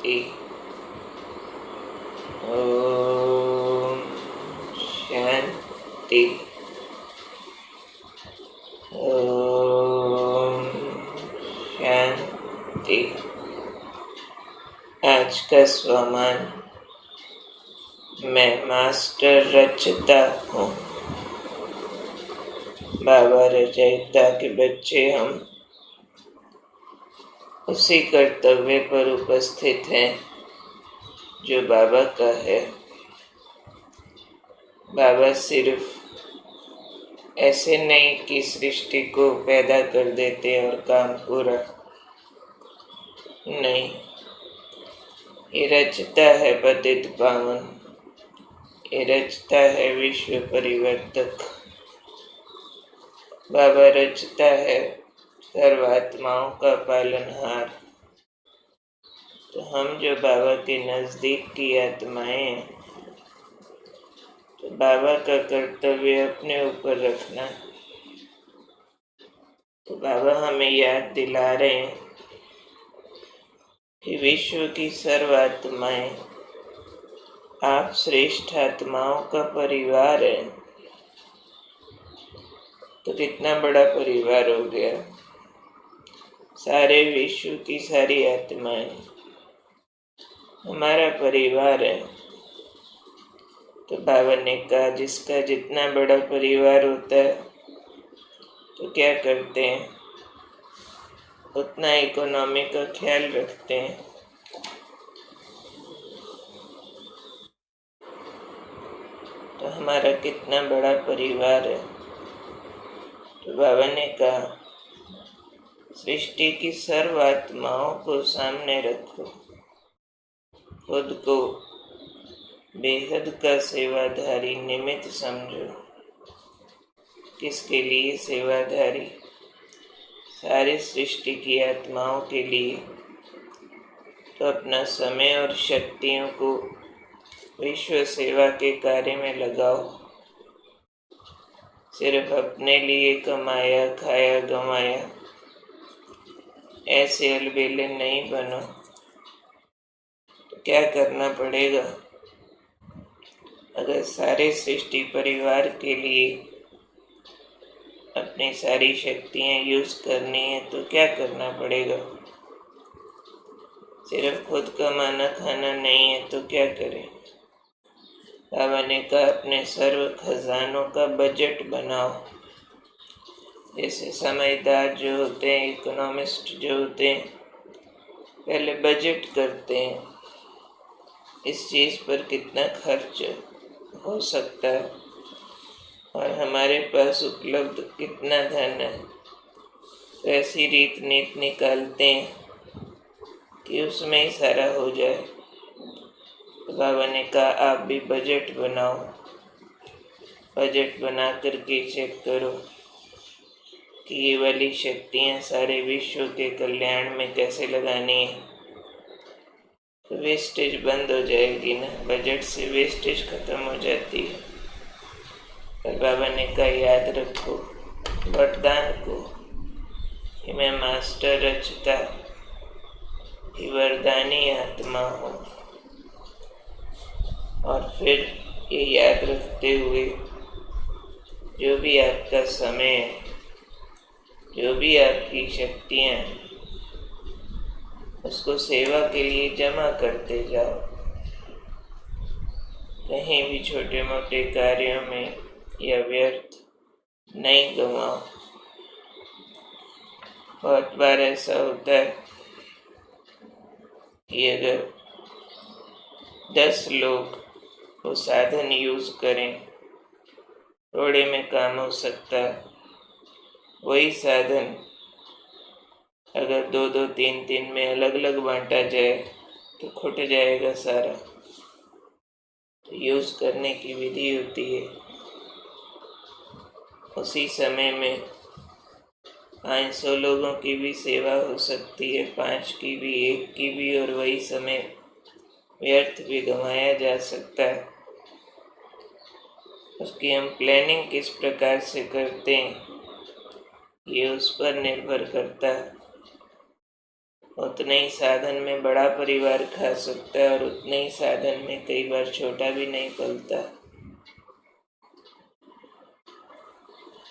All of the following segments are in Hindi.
शांति। ओम शांति। ओम शांति। आज का स्वमान, मैं मास्टर रचता हूँ। बाबा रचयिता के बच्चे हम उसी कर्तव्य पर उपस्थित हैं जो बाबा का है। बाबा सिर्फ ऐसे नहीं कि सृष्टि को पैदा कर देते और काम पूरा, नहीं, ये रचता है पतित पावन, ये रचता है विश्व परिवर्तक। बाबा रचता है सर्वात्माओं का पालनहार। तो हम जो बाबा के नजदीक की आत्माएं हैं, तो बाबा का कर्तव्य अपने ऊपर रखना। तो बाबा हमें याद दिला रहे हैं कि विश्व की सर्व आत्माएं आप श्रेष्ठ आत्माओं का परिवार है। तो कितना बड़ा परिवार हो गया, सारे विश्व की सारी आत्माएं हमारा परिवार है। तो बाबा ने कहा जिसका जितना बड़ा परिवार होता है तो क्या करते हैं, उतना इकोनॉमी का ख्याल रखते हैं। तो हमारा कितना बड़ा परिवार है। तो बाबा ने कहा सृष्टि की सर्व आत्माओं को सामने रखो, खुद को बेहद का सेवाधारी निमित्त समझो। किसके लिए सेवाधारी? सारी सृष्टि की आत्माओं के लिए। तो अपना समय और शक्तियों को विश्व सेवा के कार्य में लगाओ। सिर्फ अपने लिए कमाया खाया गंवाया ऐसे अलबेले नहीं बनो। तो क्या करना पड़ेगा? अगर सारे सृष्टि परिवार के लिए अपनी सारी शक्तियां यूज करनी है तो क्या करना पड़ेगा? सिर्फ खुद कमाना खाना नहीं है तो क्या करें? बाबा ने कहा अपने सर्व खजानों का बजट बनाओ। जैसे समझदार जो होते हैं, इकोनॉमिस्ट जो होते हैं, पहले बजट करते हैं इस चीज़ पर कितना खर्च हो सकता है और हमारे पास उपलब्ध कितना धन है। तो ऐसी रीत नीति निकालते हैं कि उसमें ही सारा हो जाए। तो बाबा ने कहा आप भी बजट बनाओ। बजट बना करके चेक करो कि ये वाली शक्तियाँ सारे विश्व के कल्याण में कैसे लगानी है। तो वेस्टेज बंद हो जाएगी ना, बजट से वेस्टेज खत्म हो जाती है। पर बाबा ने कहा याद रखो वरदान को कि मैं मास्टर रचता ही वरदानी आत्मा हूँ। और फिर ये याद रखते हुए जो भी आपका समय है, जो भी आपकी शक्तियाँ हैं, उसको सेवा के लिए जमा करते जाओ। कहीं भी छोटे मोटे कार्यों में या व्यर्थ नहीं गंवाओ। बहुत बार ऐसा होता है कि अगर 10 लोग वो साधन यूज करें, थोड़े में काम हो सकता है। वही साधन अगर 2-2, 3-3 में अलग अलग बांटा जाए तो खुट जाएगा सारा। तो यूज करने की विधि होती है। उसी समय में 500 लोगों की भी सेवा हो सकती है, 5 की भी, 1 की भी, और वही समय व्यर्थ भी गंवाया जा सकता है। उसकी हम प्लानिंग किस प्रकार से करते हैं ये उस पर निर्भर करता है। उतने ही साधन में बड़ा परिवार खा सकता है और उतने ही साधन में कई बार छोटा भी नहीं पलता।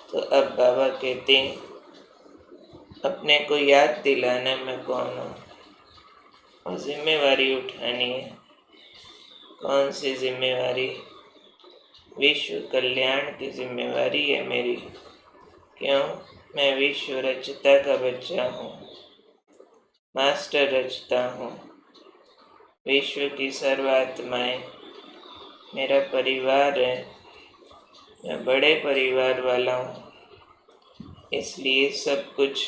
तो अब बाबा कहते हैं अपने को याद दिलाना मैं कौन हूँ और जिम्मेवारी उठानी है। कौन सी जिम्मेवारी? विश्व कल्याण की जिम्मेवारी है मेरी। क्यों? मैं विश्व रचता का बच्चा हूँ, मास्टर रचता हूँ। विश्व की सर्व आत्माएं मेरा परिवार है। मैं बड़े परिवार वाला हूँ, इसलिए सब कुछ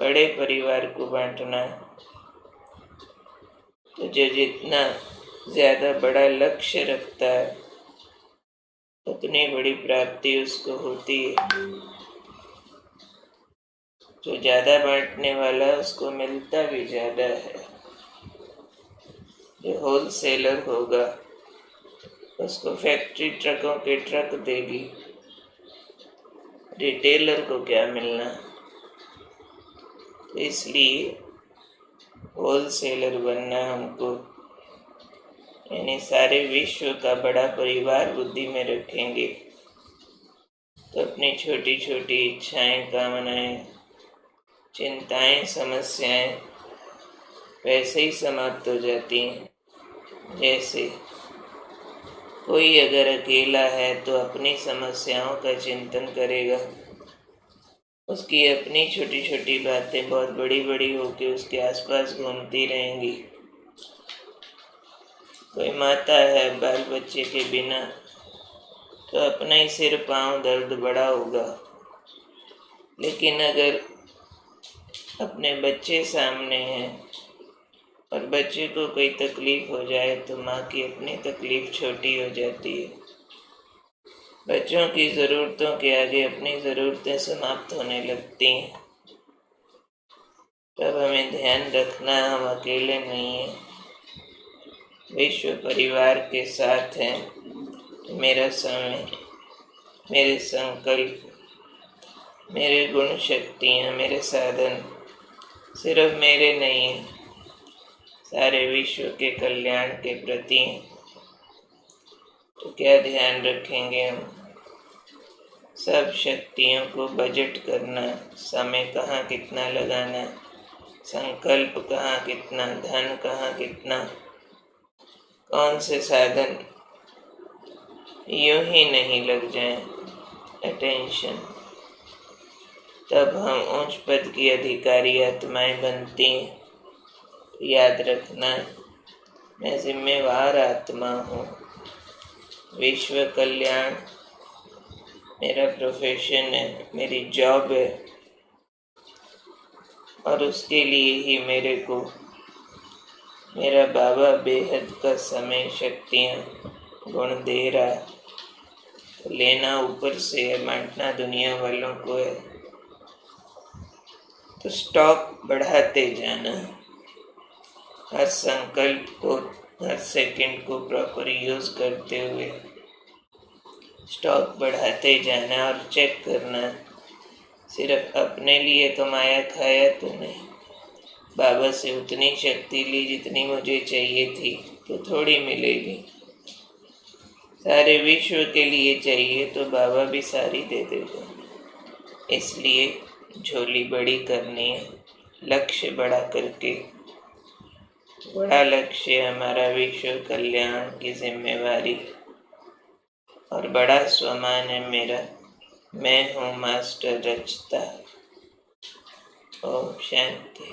बड़े परिवार को बांटना। तो जो जितना ज्यादा बड़ा लक्ष्य रखता है उतनी बड़ी प्राप्ति उसको होती है। जो ज्यादा बांटने वाला उसको मिलता भी ज्यादा है। जो होलसेलर होगा उसको फैक्ट्री ट्रकों के ट्रक देगी, रिटेलर को क्या मिलना। तो इसलिए होलसेलर बनना हमको, यानी सारे विश्व का बड़ा परिवार बुद्धि में रखेंगे तो अपनी छोटी छोटी इच्छाएं, कामनाएं, चिंताएं, समस्याएं वैसे ही समाप्त हो जाती हैं। जैसे कोई अगर अकेला है तो अपनी समस्याओं का चिंतन करेगा, उसकी अपनी छोटी छोटी बातें बहुत बड़ी बड़ी होकर उसके आसपास घूमती रहेंगी। कोई माता है बाल बच्चे के बिना तो अपना ही सिर पांव दर्द बड़ा होगा, लेकिन अगर अपने बच्चे सामने हैं और बच्चे को कोई तकलीफ हो जाए तो माँ की अपनी तकलीफ छोटी हो जाती है। बच्चों की ज़रूरतों के आगे अपनी ज़रूरतें समाप्त होने लगती हैं। तब हमें ध्यान रखना हम अकेले नहीं हैं, विश्व परिवार के साथ हैं। मेरा समय, मेरे संकल्प, मेरे गुण शक्तियाँ, मेरे साधन सिर्फ मेरे नहीं हैं, सारे विश्व के कल्याण के प्रति हैं। तो क्या ध्यान रखेंगे हम? सब शक्तियों को बजट करना, समय कहाँ कितना लगाना, संकल्प कहाँ कितना, धन कहाँ कितना, कौन से साधन यूं ही नहीं लग जाएं। अटेंशन। तब हम उच्च पद की अधिकारी आत्माएं बनती हैं। याद रखना मैं जिम्मेवार आत्मा हूँ। विश्व कल्याण मेरा प्रोफेशन है, मेरी जॉब है और उसके लिए ही मेरे को मेरा बाबा बेहद का समय, शक्तियाँ, गुण दे रहा है। तो लेना ऊपर से है, बांटना दुनिया वालों को है। तो स्टॉक बढ़ाते जाना, हर संकल्प को, हर सेकंड को प्रॉपर यूज करते हुए स्टॉक बढ़ाते जाना और चेक करना सिर्फ अपने लिए कमाया खाया तो नहीं। बाबा से उतनी शक्ति ली जितनी मुझे चाहिए थी तो थोड़ी मिलेगी। सारे विश्व के लिए चाहिए तो बाबा भी सारी दे देगा। इसलिए झोली बड़ी करनी है, लक्ष्य बड़ा करके। बड़ा लक्ष्य हमारा विश्व कल्याण की जिम्मेवारी और बड़ा स्वमान है मेरा, मैं हूँ मास्टर रचता। ओम शांति।